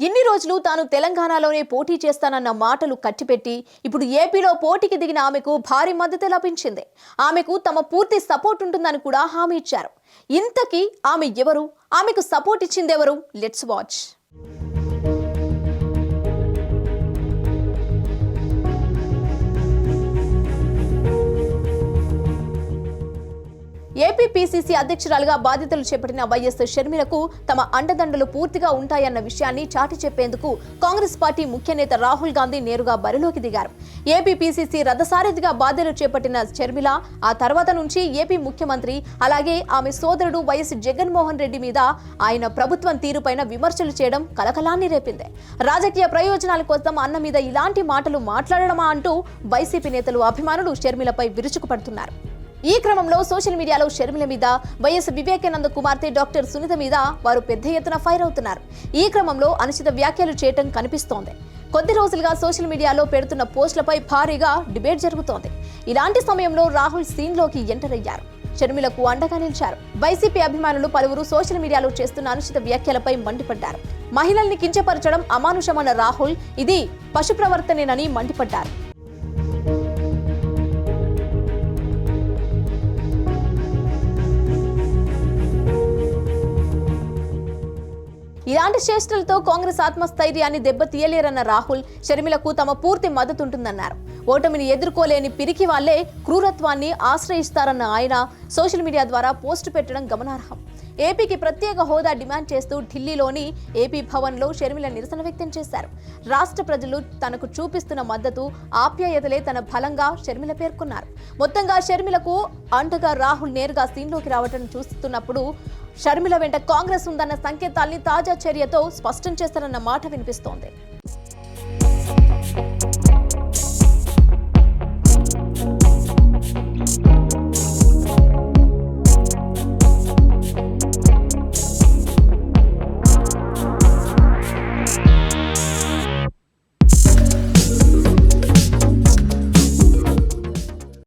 ఇన్ని రోజులు తాను తెలంగాణలోనే పోటీ చేస్తానన్న మాటలు కట్టిపెట్టి ఇప్పుడు ఏపీలో పోటీకి దిగిన ఆమెకు భారీ మద్దతు లభించింది. ఆమెకు తమ పూర్తి సపోర్ట్ ఉంటుందని కూడా హామీ ఇచ్చారు. ఇంతకీ ఆమె ఎవరు? ఆమెకు సపోర్ట్ ఇచ్చిందెవరు? Let's watch. ఏపీ పీసీసీ అధ్యక్షురాలుగా బాధ్యతలు చేపట్టిన వైఎస్ షర్మిలకు తమ అండదండలు పూర్తిగా ఉంటాయన్న విషయాన్ని చాటి చెప్పేందుకు కాంగ్రెస్ పార్టీ ముఖ్య నేత రాహుల్ గాంధీ నేరుగా బరిలోకి దిగారు. ఏపీ పీసీసీ రథసారథిగా బాధ్యతలు చేపట్టిన షర్మిల ఆ తర్వాత నుంచి ఏపీ ముఖ్యమంత్రి అలాగే ఆమె సోదరుడు వైఎస్ జగన్మోహన్ రెడ్డి మీద ఆయన ప్రభుత్వం తీరుపైన విమర్శలు చేయడం కలకలాన్ని రేపింది. రాజకీయ ప్రయోజనాల కోసం అన్న మీద ఇలాంటి మాటలు మాట్లాడడమా అంటూ వైసీపీ నేతలు అభిమానులు షర్మిలపై విరుచుకుపడుతున్నారు. ఈ క్రమంలో సోషల్ మీడియాలో షర్మిల మీద వైఎస్ వివేకానంద కుమార్తె డాక్టర్ సునీత మీద వారు పెద్ద ఎత్తున ఫైర్ అవుతున్నారు. ఈ క్రమంలో అనుచిత వ్యాఖ్యలు చేయటం కనిపిస్తోంది. కొద్ది రోజులుగా సోషల్ మీడియాలో పెడుతున్న పోస్టులపై భారీగా డిబేట్ జరుగుతోంది. ఇలాంటి సమయంలో రాహుల్ సీన్లోకి ఎంటర్ అయ్యారు. షర్మిలకు అండగా నిలిచారు. వైసీపీ అభిమానులు పలువురు సోషల్ మీడియాలో చేస్తున్న అనుచిత వ్యాఖ్యలపై మండిపడ్డారు. మహిళల్ని కించపరచడం అమానుషమన్న రాహుల్ ఇది పశు ప్రవర్తనేనని మండిపడ్డారు. ఇలాంటి చేష్టలతో కాంగ్రెస్ ఆత్మస్థైర్యాన్ని దెబ్బతీయలేరన్న రాహుల్ షర్మిలకు తమ పూర్తి మద్దతు ఉంటుందన్నారు. ఓటమిని ఎదుర్కోలేని పిరికి వాళ్లే క్రూరత్వాన్ని ఆశ్రయిస్తారన్న ఆయన సోషల్ మీడియా ద్వారా పోస్టు పెట్టడం గమనార్హం. ఏపీకి ప్రత్యేక హోదా డిమాండ్ చేస్తూ ఢిల్లీలోని ఏపీ భవన్లో షర్మిల నిరసన వ్యక్తం చేశారు. రాష్ట్ర ప్రజలు తనకు చూపిస్తున్న మద్దతు ఆప్యాయతలే తన బలంగా షర్మిల పేర్కొన్నారు. మొత్తంగా షర్మిలకు అండగా రాహుల్ నేరుగా సీన్లోకి రావడం చూస్తున్నప్పుడు షర్మిల వెంట కాంగ్రెస్ ఉందన్న సంకేతాల్ని తాజా చర్యతో స్పష్టం చేస్తారన్న మాట వినిపిస్తోంది.